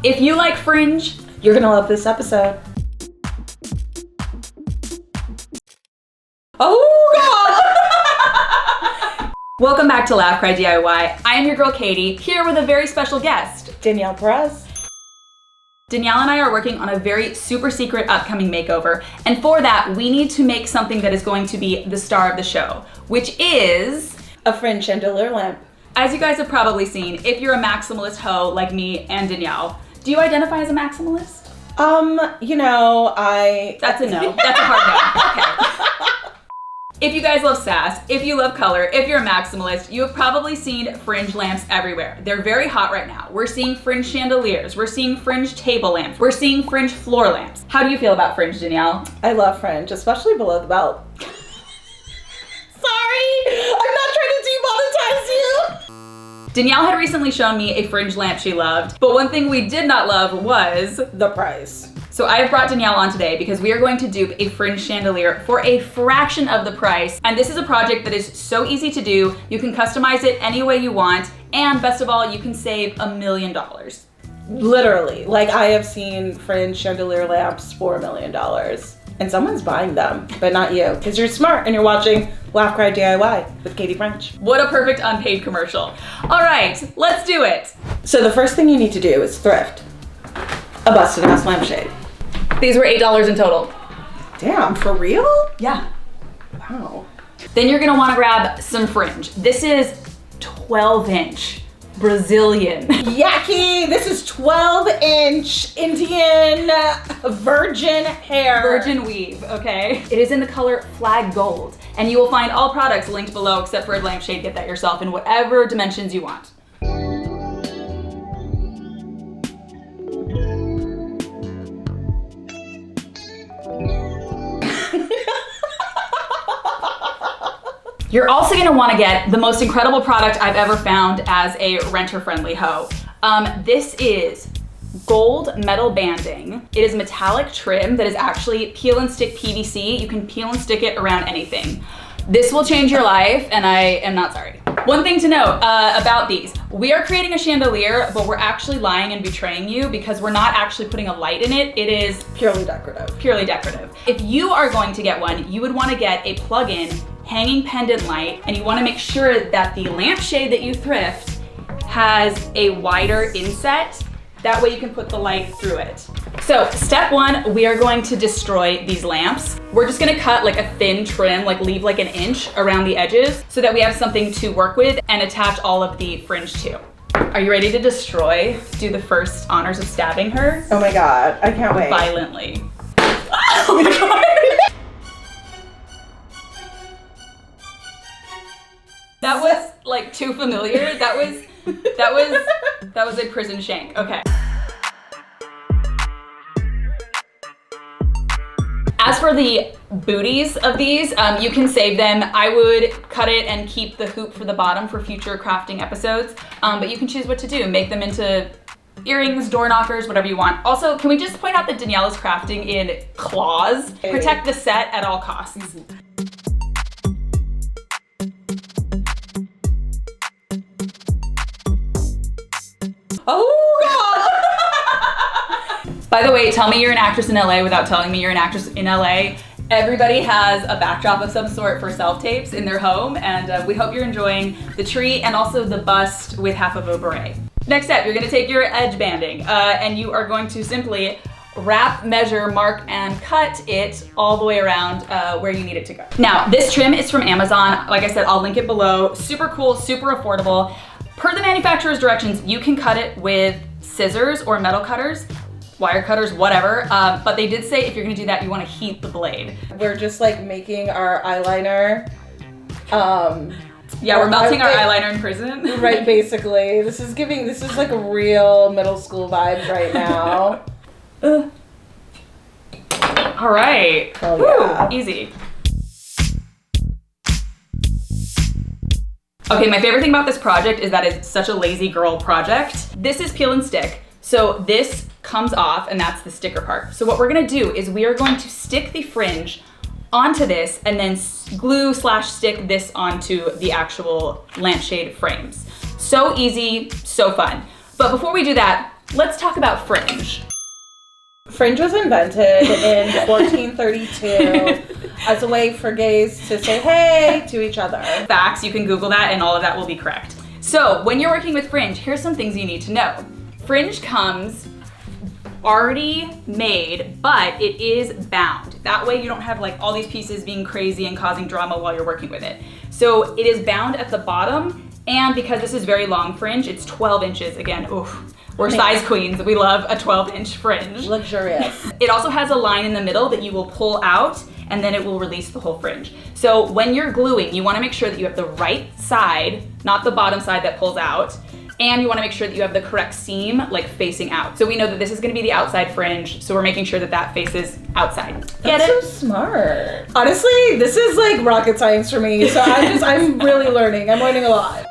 If you like Fringe, you're gonna love this episode. Oh God! Welcome back to Laugh Cry DIY. I am your girl Katie, here with a very special guest, Danielle Perez. Danielle and I are working on a very super secret upcoming makeover, and for that, we need to make something that is going to be the star of the show, which is a fringe chandelier lamp. As you guys have probably seen, if you're a maximalist hoe like me and Danielle, do you identify as a maximalist? That's a no. That's a hard no. Okay. If you guys love sass, if you love color, if you're a maximalist, you have probably seen fringe lamps everywhere. They're very hot right now. We're seeing fringe chandeliers. We're seeing fringe table lamps. We're seeing fringe floor lamps. How do you feel about fringe, Danielle? I love fringe, especially below the belt. Sorry, I'm not trying to demonetize you. Danielle had recently shown me a fringe lamp she loved, but one thing we did not love was the price. So I have brought Danielle on today because we are going to dupe a fringe chandelier for a fraction of the price. And this is a project that is so easy to do. You can customize it any way you want. And best of all, you can save $1 million. Literally, like I have seen fringe chandelier lamps for $1 million. And someone's buying them, but not you, because you're smart and you're watching Laugh Cry DIY with Katie French. What a perfect unpaid commercial. All right, let's do it. So the first thing you need to do is thrift a busted ass lampshade. These were $8 in total. Damn, for real? Yeah. Wow. Then you're gonna wanna grab some fringe. This is 12-inch Brazilian. Yucky, this is 12-inch Indian virgin hair. Virgin weave, okay? It is in the color flag gold. And you will find all products linked below except for a lampshade. Get that yourself in whatever dimensions you want. You're also gonna wanna get the most incredible product I've ever found as a renter-friendly hoe. This is gold metal banding. It is metallic trim that is actually peel and stick PVC. You can peel and stick it around anything. This will change your life, and I am not sorry. One thing to note about these, we are creating a chandelier, but we're actually lying and betraying you because we're not actually putting a light in it. It is purely decorative. Purely decorative. If you are going to get one, you would wanna get a plug-in hanging pendant light, and you wanna make sure that the lampshade that you thrift has a wider inset. That way you can put the light through it. So step one, we are going to destroy these lamps. We're just gonna cut like a thin trim, like leave like 1 inch around the edges so that we have something to work with and attach all of the fringe to. Are you ready to destroy? Do the first honors of stabbing her? Oh my God, I can't wait. Violently. Oh my God. That was like too familiar. That was a prison shank. Okay. As for the booties of these, you can save them. I would cut it and keep the hoop for the bottom for future crafting episodes. But you can choose what to do. Make them into earrings, door knockers, whatever you want. Also, can we just point out that Danielle is crafting in claws? Protect the set at all costs. Oh God! By the way, tell me you're an actress in LA without telling me you're an actress in LA. Everybody has a backdrop of some sort for self-tapes in their home, and we hope you're enjoying the tree and also the bust with half of a beret. Next step, you're gonna take your edge banding, and you are going to simply wrap, measure, mark, and cut it all the way around where you need it to go. Now, this trim is from Amazon. Like I said, I'll link it below. Super cool, super affordable. Per the manufacturer's directions, you can cut it with scissors or metal cutters, wire cutters, whatever. But they did say if you're gonna do that, you wanna heat the blade. We're just like making our eyeliner. Yeah, we're melting our eyeliner in prison. Right, basically. This is like real middle school vibes right now. All right. Oh yeah. Woo, easy. Okay, my favorite thing about this project is that it's such a lazy girl project. This is peel and stick. So this comes off and that's the sticker part. So what we're gonna do is we are going to stick the fringe onto this and then glue/stick this onto the actual lampshade frames. So easy, so fun. But before we do that, let's talk about fringe. Fringe was invented in 1432 as a way for gays to say hey to each other. Facts, you can Google that and all of that will be correct. So when you're working with fringe, here's some things you need to know. Fringe comes already made, but it is bound. That way you don't have like all these pieces being crazy and causing drama while you're working with it. So it is bound at the bottom, and because this is very long fringe, it's 12 inches. Again, oof. We're size queens. We love a 12-inch fringe. Luxurious. It also has a line in the middle that you will pull out, and then it will release the whole fringe. So when you're gluing, you wanna make sure that you have the right side, not the bottom side that pulls out, and you wanna make sure that you have the correct seam, like facing out. So we know that this is gonna be the outside fringe, so we're making sure that that faces outside. Get That's it? so smart. Honestly, this is like rocket science for me, so I'm really learning. I'm learning a lot.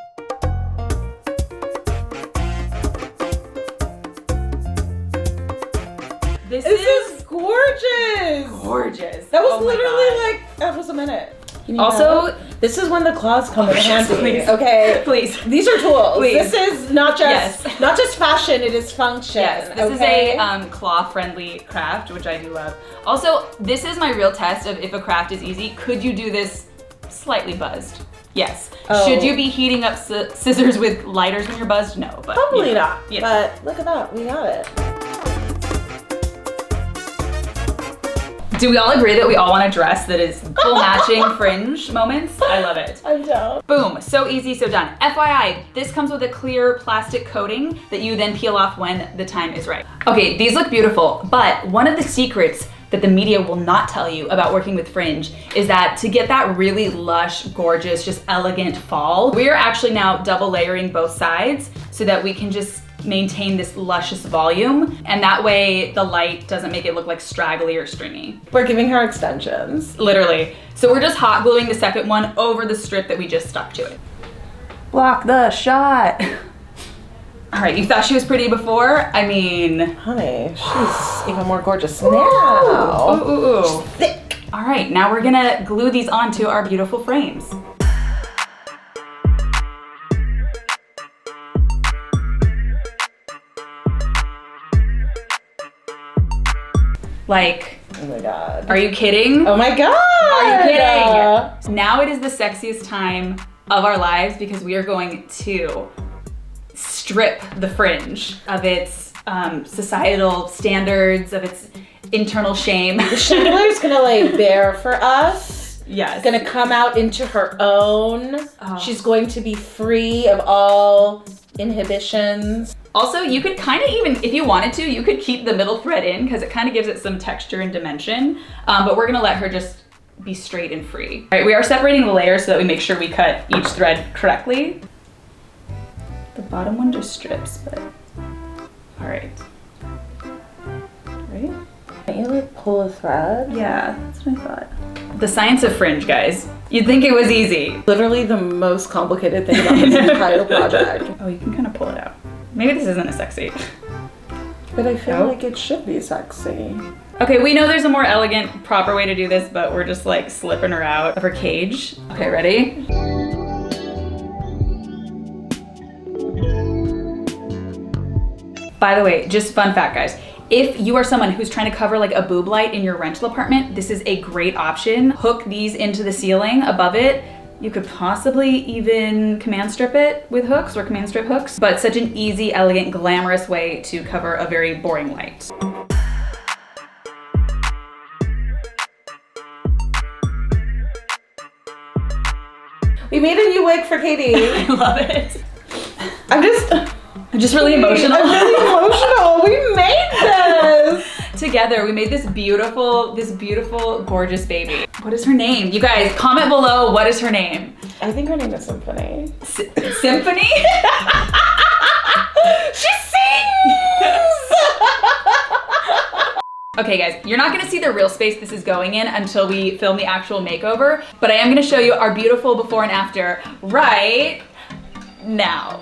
This is gorgeous. gorgeous. That was Oh my literally God. like, that was a minute. You need Also, help? This is when the claws come in yes, handy. please. Okay. Please. These are tools. Please. This is not just Yes. not just fashion, it is function. Yes, this okay? is a claw-friendly craft, which I do love. Also, this is my real test of if a craft is easy. Could you do this slightly buzzed? Yes. Oh. Should you be heating up scissors with lighters when you're buzzed? No, but Probably you know, not. you know. But look at that, we got it. Do we all agree that we all want a dress that is full matching fringe moments? I love it. I'm down. Boom, so easy, so done. FYI, this comes with a clear plastic coating that you then peel off when the time is right. Okay, these look beautiful, but one of the secrets that the media will not tell you about working with fringe is that to get that really lush, gorgeous, just elegant fall, we are actually now double layering both sides so that we can just maintain this luscious volume, and that way the light doesn't make it look like straggly or stringy. We're giving her extensions. Literally. So we're just hot gluing the second one over the strip that we just stuck to it. Block the shot. All right, you thought she was pretty before? I mean, Honey, she's even more gorgeous now. ooh, ooh, ooh. Thick. All right, now we're gonna glue these onto our beautiful frames. Like, Oh my God. are you kidding? Oh my God. Are you kidding? Now it is the sexiest time of our lives because we are going to strip the fringe of its societal standards, of its internal shame. Chandler's gonna lay bare for us. Yes. Gonna come out into her own. Oh. She's going to be free of all inhibitions. Also, you could kind of even, if you wanted to, you could keep the middle thread in because it kind of gives it some texture and dimension. But we're gonna let her just be straight and free. All right, we are separating the layers so that we make sure we cut each thread correctly. The bottom one just strips, but all right. Right? Can't you like pull a thread? Yeah, that's what I thought. The science of fringe, guys. You'd think it was easy. Literally the most complicated thing about this entire project. Oh, you can kind of pull it out. Maybe this isn't as sexy. But I feel Nope. like it should be sexy. Okay, we know there's a more elegant, proper way to do this, but we're just like slipping her out of her cage. Okay, ready? By the way, just fun fact, guys. If you are someone who's trying to cover like a boob light in your rental apartment, this is a great option. Hook these into the ceiling above it. You could possibly even command strip it with hooks or command strip hooks, but such an easy, elegant, glamorous way to cover a very boring light. We made a new wig for Katie. I love it. I'm just really emotional. I'm really emotional. We made this. Together, we made this beautiful, gorgeous baby. What is her name? You guys, comment below, what is her name? I think her name is Symphony. Symphony? She sings! Okay guys, you're not gonna see the real space this is going in until we film the actual makeover, but I am gonna show you our beautiful before and after right now.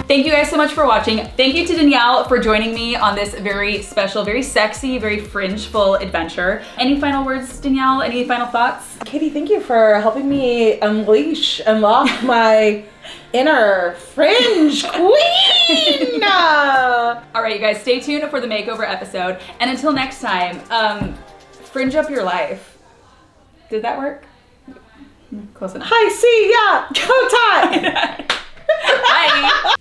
Thank you guys so much for watching. Thank you to Danielle for joining me on this very special, very sexy, very fringeful adventure. Any final words, Danielle? Any final thoughts? Katie, thank you for helping me unlock my inner fringe queen. All right, you guys, stay tuned for the makeover episode. And until next time, fringe up your life. Did that work? Close enough. Hi, see ya. Go time. Bye.